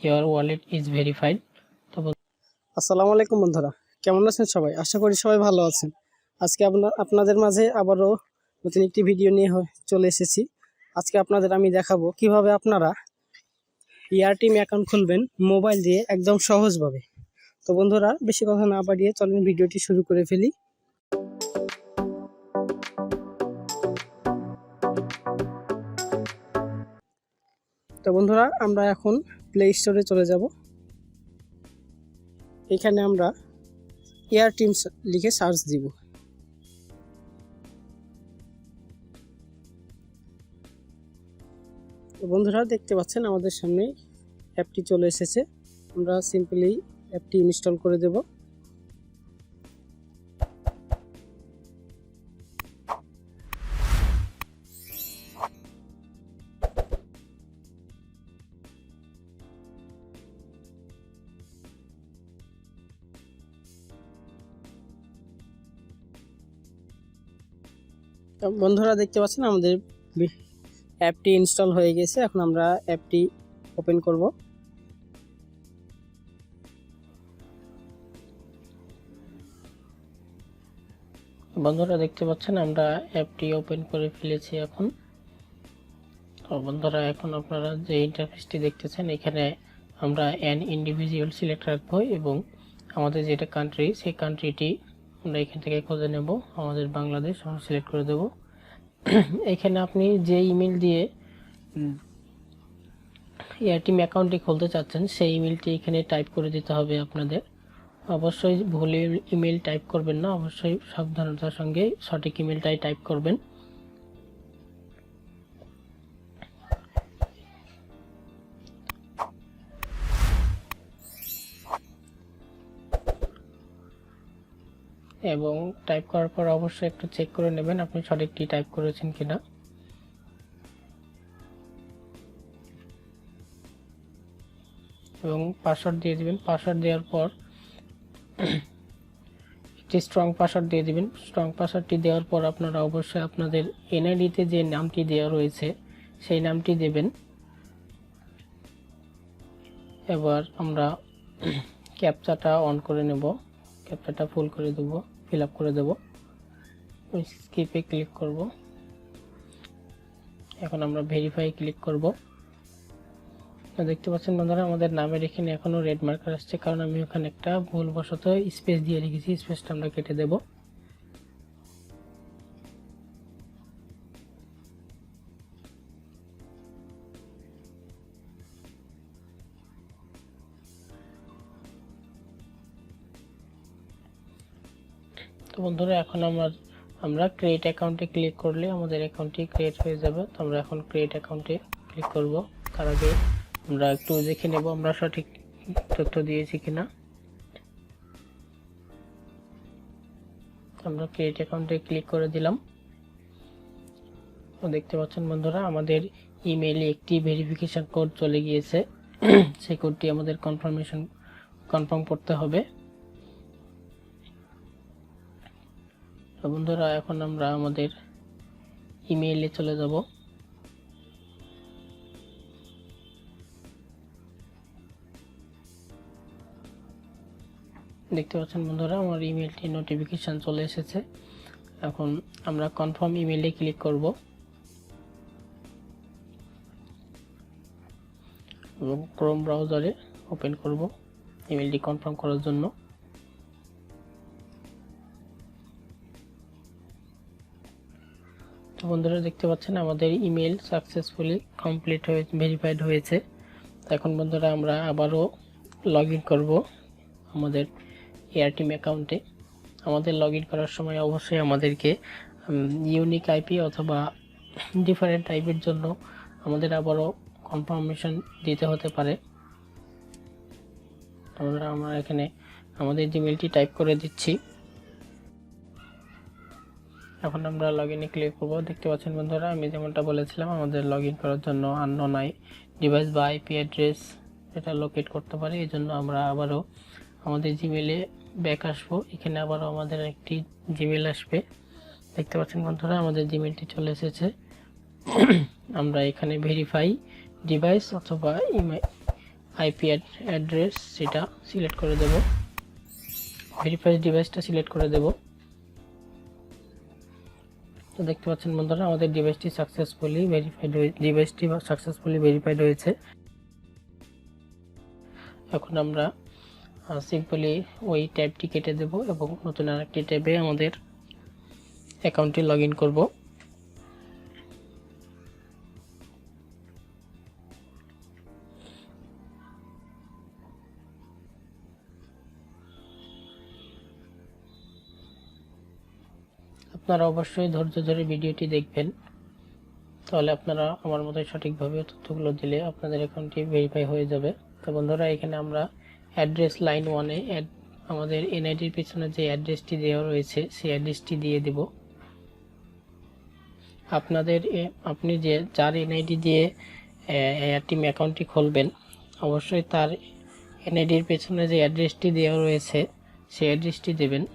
your wallet is verified. তো আসসালামু আলাইকুম বন্ধুরা, কেমন আছেন সবাই? আশা করি সবাই ভালো আছেন। আজকে আপনাদের মাঝে আবারও নতুন একটি ভিডিও নিয়ে চলে এসেছি। আজকে আপনাদের আমি দেখাবো কিভাবে আপনারা এআরটিএম অ্যাকাউন্ট খুলবেন মোবাইল দিয়ে একদম সহজভাবে। তো বন্ধুরা, বেশি কথা না বাড়িয়ে চলুন ভিডিওটি শুরু করে ফেলি। তো বন্ধুরা, আমরা এখন প্লে স্টোরে চলে যাব। এখানে আমরা এআরটিএম লিখে সার্চ দিব। তো বন্ধুরা, দেখতে পাচ্ছেন আমাদের সামনে অ্যাপটি চলে এসেছে। আমরা সিম্পলি অ্যাপটি ইনস্টল করে দেব। বন্ধুরা, দেখতে পাচ্ছেন আমাদের অ্যাপটি ইনস্টল হয়ে গেছে। এখন আমরা অ্যাপটি ওপেন করব। বন্ধুরা, দেখতে পাচ্ছেন আমরা অ্যাপটি ওপেন করে ফেলেছি এখন। তো বন্ধুরা, এখন আপনারা যে ইন্টারফেসটি দেখতেছেন, এখানে আমরা অ্যান ইন্ডিভিজুয়াল সিলেক্ট রাখবো এবং আমাদের যেটা কান্ট্রি, সেই কান্ট্রিটি আমরা এখান থেকে খুঁজে নেব। আমাদের বাংলাদেশ আমরা সিলেক্ট করে দেব। এখানে আপনি যে ইমেল দিয়ে এআরটিএম অ্যাকাউন্টটি খুলতে চাচ্ছেন, সেই ইমেলটি এখানে টাইপ করে দিতে হবে আপনাদের। অবশ্যই ভুলে ইমেল টাইপ করবেন না, অবশ্যই সাবধানতার সঙ্গে সঠিক ইমেলটাই টাইপ করবেন। এবং টাইপ করার পর অবশ্যই একটু চেক করে নেবেন আপনি সঠিকটি টাইপ করেছেন কিনা। এবং পাসওয়ার্ড দিয়ে দিবেন। পাসওয়ার্ড দেওয়ার পর একটি স্ট্রং পাসওয়ার্ড দিয়ে দিবেন। স্ট্রং পাসওয়ার্ডটি দেওয়ার পর আপনারা অবশ্যই আপনাদের এনআইডিতে যে নামটি দেওয়া রয়েছে সেই নামটি দেবেন। এবার আমরা ক্যাপচাটা অন করে নেব। ক্যাপচাটা ফুল করে দেব, ফিল আপ করে দেব। স্কিপে ক্লিক করব। এখন আমরা ভেরিফাই ক্লিক করব। দেখতে পাচ্ছেন বন্ধুরা, আমাদের নামের এখানে এখনো রেড মার্কার আসছে, কারণ আমি ওখানে একটা ভুলবশত স্পেস দিয়ে রেখেছি। স্পেসটা আমরা কেটে দেব। তো বন্ধুরা, এখন আমরা ক্রিয়েট অ্যাকাউন্টে ক্লিক করলে আমাদের অ্যাকাউন্টটি ক্রিয়েট হয়ে যাবে। তো আমরা এখন ক্রিয়েট অ্যাকাউন্টে ক্লিক করব। তার আগে আমরা একটু দেখে নেব আমরা সঠিক তথ্য দিয়েছি কিনা। আমরা ক্রিয়েট অ্যাকাউন্টে ক্লিক করে দিলাম। দেখতে পাচ্ছেন বন্ধুরা, আমাদের ইমেইলে একটি ভেরিফিকেশন কোড চলে গিয়েছে। সেই কোডটি আমাদের কনফার্ম করতে হবে। তো বন্ধুরা, এখন আমরা আমাদের ইমেইলে চলে যাব। দেখতে পাচ্ছেন বন্ধুরা, আমার ইমেইলটি নোটিফিকেশন চলে এসেছে। এখন আমরা কনফার্ম ইমেইলে ক্লিক করব এবং ক্রোম ব্রাউজারে ওপেন করব ইমেইলটি কনফার্ম করার জন্য। তো বন্ধুরা, দেখতে পাচ্ছেন আমাদের ইমেইল সাকসেসফুলি কমপ্লিট হয়ে ভেরিফাইড হয়েছে। এখন বন্ধুরা, আমরা আবারও লগ ইন করব আমাদের এআরটিএম অ্যাকাউন্টে। আমাদের লগ ইন করার সময় অবশ্যই আমাদেরকে ইউনিক আইপি অথবা ডিফারেন্ট আইপির জন্য আমাদের আবারও কনফার্মেশন দিতে হতে পারে। আমরা এখানে আমাদের জিমেইলটি টাইপ করে দিচ্ছি। এখন আমরা লগ ইনে ক্লিক করব। দেখতে পাচ্ছেন বন্ধুরা, আমি যেমনটা বলেছিলাম আমাদের লগ ইন করার জন্য আননোন ডিভাইস বা আইপি অ্যাড্রেস এটা লোকেট করতে পারে। এই জন্য আমরা আবারও আমাদের জিমেইলে ব্যাক আসবো। এখানে আবারও আমাদের একটি জিমেইল আসবে। দেখতে পাচ্ছেন বন্ধুরা, আমাদের জিমেইলটি চলে এসেছে। আমরা এখানে ভেরিফাই ডিভাইস অথবা আইপি অ্যাড্রেস সেটা সিলেক্ট করে দেব, ভেরিফাইড ডিভাইসটা সিলেক্ট করে দেব। তো দেখতে পাচ্ছেন বন্ধুরা আমাদের ডিভাইসটি সাকসেসফুলি ভেরিফাইড হয়েছে। এখন আমরা সিম্পলি ওই ট্যাবটি কেটে দেব এবং নতুন আরেকটি ট্যাবে আমাদের অ্যাকাউন্টটি লগ ইন করব। আপনারা অবশ্যই ধৈর্য ধরে ভিডিওটি দেখবেন, তাহলে আপনারা আমার মতো সঠিকভাবে তথ্যগুলো দিলে আপনাদের অ্যাকাউন্টটি ভেরিফাই হয়ে যাবে। তো বন্ধুরা এখানে আমরা অ্যাড্রেস লাইন 1-এ আমাদের এনআইডির পিছনে যে অ্যাড্রেসটি দেওয়া রয়েছে সেই অ্যাড্রেসটি দিয়ে দেব। আপনি যার এনআইডি দিয়ে এআরটিএম অ্যাকাউন্টটি খুলবেন অবশ্যই তার এনআইডির পেছনে যে অ্যাড্রেসটি দেওয়া রয়েছে সেই অ্যাড্রেসটি দেবেন।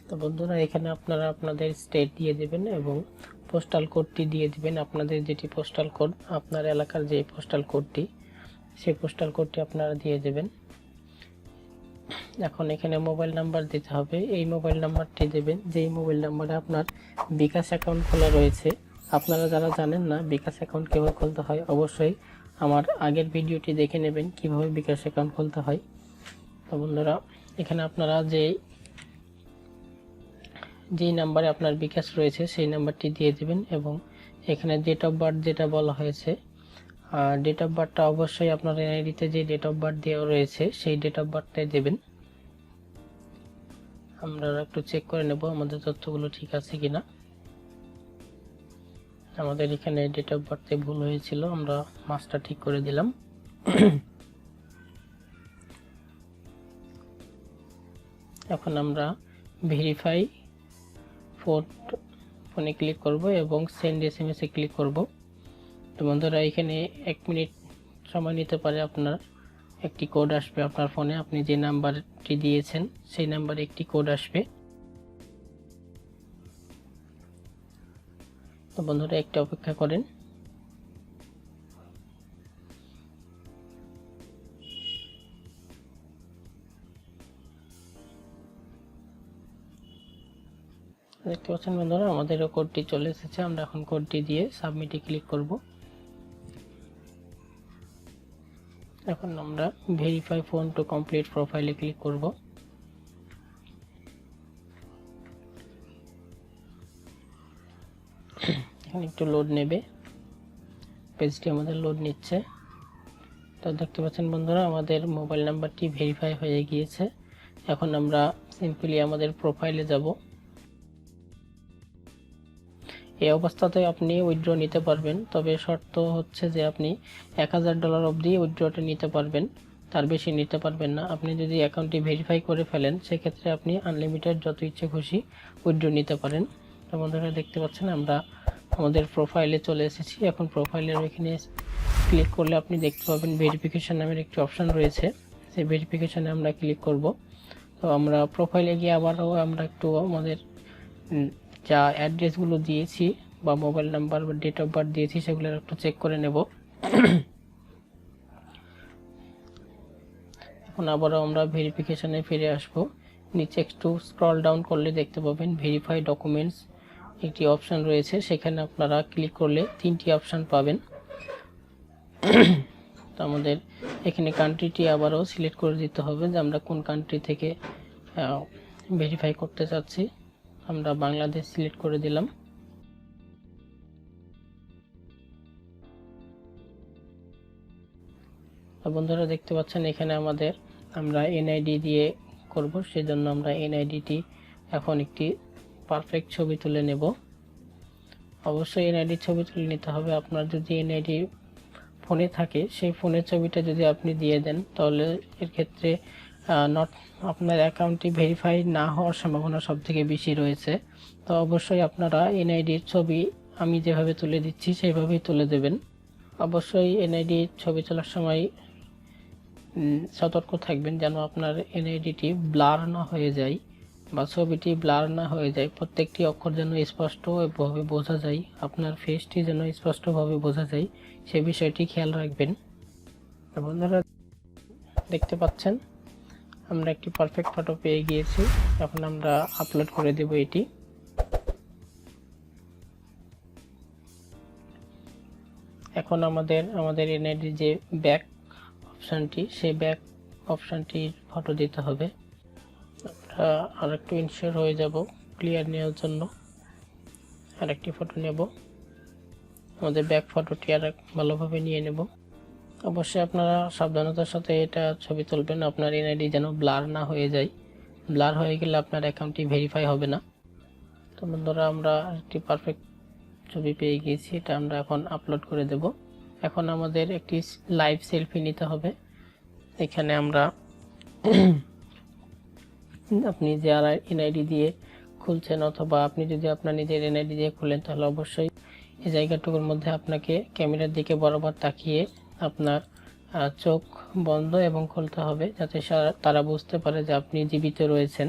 তো বন্ধুরা এখানে আপনারা আপনাদের স্টেট দিয়ে দেবেন এবং পোস্টাল কোডটি দিয়ে দিবেন। আপনাদের যেটি পোস্টাল কোড, আপনার এলাকার যে পোস্টাল কোডটি সেই পোস্টাল কোডটি আপনারা দিয়ে দেবেন। এখন এখানে মোবাইল নাম্বার দিতে হবে, এই মোবাইল নাম্বারটি দেবেন যেই মোবাইল নাম্বারে আপনার বিকাশ অ্যাকাউন্ট খোলা রয়েছে। আপনারা যারা জানেন না বিকাশ অ্যাকাউন্ট কীভাবে খুলতে হয় অবশ্যই আমার আগের ভিডিওটি দেখে নেবেন কিভাবে বিকাশ অ্যাকাউন্ট খুলতে হয়। তো বন্ধুরা এখানে আপনারা যেই নাম্বারে আপনার বিকাশ রয়েছে সেই নাম্বারটি দিয়ে দেবেন এবং এখানে ডেট অফ বার্থ যেটা বলা হয়েছে ডেট অফ বার্থটা অবশ্যই আপনার এনআইডিতে যে ডেট অফ বার্থ দেওয়া রয়েছে সেই ডেট অফ বার্থটাই দেবেন। আমরা একটু চেক করে নেব আমাদের তথ্যগুলো ঠিক আছে কিনা। আমাদের এখানে ডেট অফ বার্থে ভুল হয়েছিল, আমরা মাসটা ঠিক করে দিলাম। এখন আমরা ভেরিফাই ফোনে ক্লিক করব এবং সেন্ড এসএমএস এ ক্লিক করব। তো বন্ধুরা এখানে 1 মিনিট সময় নিতে পারে, আপনার একটি কোড আসবে আপনার ফোনে, আপনি যে নাম্বারটি দিয়েছেন সেই নাম্বারে একটি কোড আসবে। তো বন্ধুরা একটু অপেক্ষা করেন। দেখতে পাচ্ছেন বন্ধুরা আমাদেরও কোডটি চলে এসেছে, আমরা এখন কোডটি দিয়ে সাবমিটে ক্লিক করব। এখন আমরা ভেরিফাই ফোন টু কমপ্লিট প্রোফাইলে ক্লিক করব। এখানে একটু লোড নেবে, পেজটি আমাদের লোড নিচ্ছে। তো দেখতে পাচ্ছেন বন্ধুরা আমাদের মোবাইল নাম্বারটি ভেরিফাই হয়ে গিয়েছে। এখন আমরা সিম্পলি আমাদের প্রোফাইলে যাব। এই অবস্থাতে আপনি উইথড্র নিতে পারবেন, তবে শর্ত হচ্ছে যে আপনি $1000 অবধি উইথড্রটা নিতে পারবেন, তার বেশি নিতে পারবেন না। আপনি যদি অ্যাকাউন্টটি ভেরিফাই করে ফেলেন সেক্ষেত্রে আপনি আনলিমিটেড যত ইচ্ছে খুশি উইথড্র নিতে পারেন। তো বন্ধুরা দেখতে পাচ্ছেন আমরা আমাদের প্রোফাইলে চলে এসেছি। এখন প্রোফাইলের এখানে ক্লিক করলে আপনি দেখতে পাবেন ভেরিফিকেশন নামের একটি অপশন রয়েছে, সেই ভেরিফিকেশনে আমরা ক্লিক করব। তো আমরা প্রোফাইলে গিয়ে আবারও আমরা একটু আমাদের যা অ্যাড্রেসগুলো দিয়েছি বা মোবাইল নাম্বার বা ডেট অফ বার্থ দিয়েছি সেগুলো একটু চেক করে নেব। এখন আবারও আমরা ভেরিফিকেশনে ফিরে আসব। নিচে একটু স্ক্রল ডাউন করলে দেখতে পাবেন ভেরিফাই ডকুমেন্টস একটি অপশন রয়েছে, সেখানে আপনারা ক্লিক করলে 3টি অপশন পাবেন। তো আমাদের এখানে কান্ট্রিটি আবারও সিলেক্ট করে দিতে হবে যে আমরা কোন কান্ট্রি থেকে ভেরিফাই করতে চাচ্ছি। আমরা বাংলাদেশ সিলেক্ট করে দিলাম। তো বন্ধুরা দেখতে পাচ্ছেন এখানে আমরা এনআইডি দিয়ে করব, সেজন্য আমরা এনআইডিটি এখন একটি পারফেক্ট ছবি তুলে নেব। অবশ্যই এনআইডি ছবি তুলে নিতে হবে। আপনার যদি এনআইডি ফোনে থাকে, সেই ফোনের ছবিটা যদি আপনি দিয়ে দেন, তাহলে এর ক্ষেত্রে আপনার অ্যাকাউন্টটি ভেরিফাই না হওয়ার সম্ভাবনা সবথেকে বেশি রয়েছে। তো অবশ্যই আপনারা এনআইডির ছবি আমি যেভাবে তুলে দিচ্ছি সেইভাবেই তুলে দেবেন। অবশ্যই এনআইডির ছবি তোলার সময় সতর্ক থাকবেন যেন আপনার এনআইডিটি ব্লার না হয়ে যায় বা ছবিটি ব্লার না হয়ে যায়। প্রত্যেকটি অক্ষর যেন স্পষ্টভাবে বোঝা যায়, আপনার ফেসটি যেন স্পষ্টভাবে বোঝা যায়, সে বিষয়টি খেয়াল রাখবেন। বন্ধুরা দেখতে পাচ্ছেন আমরা একটি পারফেক্ট ফটো পেয়ে গিয়েছি। এখন আমরা আপলোড করে দেব এটি। এখন আমাদের এনআইডি যে ব্যাক অপশানটি, সেই ব্যাক অপশানটির ফটো দিতে হবে। আমরা আরেকটু ইনশিওর হয়ে যাব ক্লিয়ার নেওয়ার জন্য আরেকটি ফটো নেব। আমাদের ব্যাক ফটোটি ভালোভাবে নিয়ে নেব। অবশ্যই আপনারা সাবধানতার সাথে এটা ছবি তুলবেন, আপনার এনআইডি যেন ব্লার না হয়ে যায়। ব্লার হয়ে গেলে আপনার অ্যাকাউন্টটি ভেরিফাই হবে না। তো বন্ধুরা আমরা একটি পারফেক্ট ছবি পেয়ে গিয়েছি, এটা আমরা এখন আপলোড করে দেব। এখন আমাদের একটি লাইভ সেলফি নিতে হবে। এখানে আমরা আপনি যে এনআইডি দিয়ে খুলছেন, অথবা আপনি যদি আপনার নিজের এনআইডি দিয়ে খুলেন, তাহলে অবশ্যই এই জায়গাটুকুর মধ্যে আপনাকে ক্যামেরার দিকে বরাবর তাকিয়ে আপনার চোখ বন্ধ এবং খুলতে হবে, যাতে তারা বুঝতে পারে যে আপনি জীবিত রয়েছেন।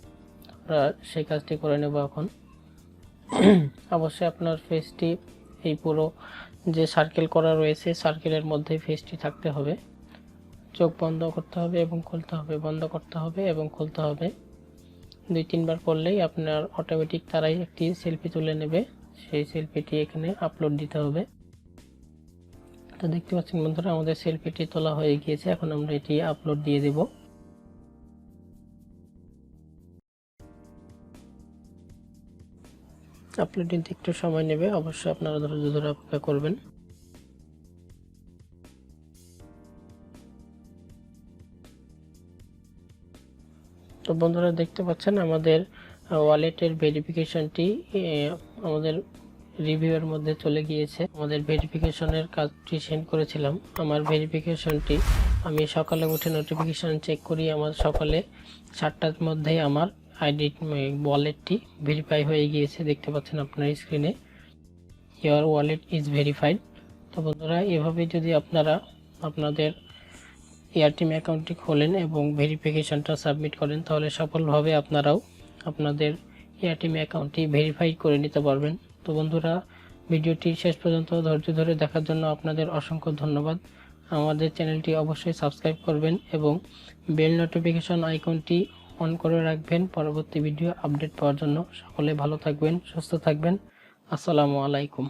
আমরা সেই কাজটি করে নেব এখন। অবশ্যই আপনার ফেসটি এই পুরো যে সার্কেল করা রয়েছে, সার্কেলের মধ্যে ফেসটি থাকতে হবে। চোখ বন্ধ করতে হবে এবং খুলতে হবে, বন্ধ করতে হবে এবং খুলতে হবে। 2-3 বার করলেই আপনার অটোমেটিক তারাই একটি সেলফি তুলে নেবে। সেই সেলফিটি এখানে আপলোড দিতে হবে। তো দেখতে পাচ্ছেন বন্ধুরা আমাদের সেলফিটি তোলা হয়ে গিয়েছে। এখন আমরা এটি আপলোড দিয়ে দেব। আপলোড দিতে একটু সময় নেবে, অবশ্যই আপনারা ধৈর্য ধরে অপেক্ষা করবেন। তো বন্ধুরা দেখতে পাচ্ছেন আমাদের ওয়ালেটের ভেরিফিকেশনটি আমাদের রিভিউয়ের মধ্যে চলে গিয়েছে। আমাদের ভেরিফিকেশনের কাজটি সেন্ড করেছিলাম। আমার ভেরিফিকেশনটি আমি সকালে উঠে নোটিফিকেশন চেক করি, আমার সকালে 7টার মধ্যেই আমার আইডি ওয়ালেটটি ভেরিফাই হয়ে গিয়েছে। দেখতে পাচ্ছেন আপনার স্ক্রিনে ইওর ওয়ালেট ইজ ভেরিফাইড। তো বন্ধুরা এভাবে যদি আপনারা আপনাদের এআরটিএম অ্যাকাউন্টটি খোলেন এবং ভেরিফিকেশনটা সাবমিট করেন, তাহলে সফলভাবে আপনারাও আপনাদের এআরটিএম অ্যাকাউন্টটি ভেরিফাই করে নিতে পারবেন। তো বন্ধুরা ভিডিওটি শেষ পর্যন্ত ধৈর্য ধরে দেখার জন্য আপনাদের অসংখ্য ধন্যবাদ। আমাদের চ্যানেলটি অবশ্যই সাবস্ক্রাইব করবেন এবং বেল নোটিফিকেশন আইকনটি অন করে রাখবেন পরবর্তী ভিডিও আপডেট পাওয়ার জন্য। সকলে ভালো থাকবেন, সুস্থ থাকবেন। আসসালামু আলাইকুম।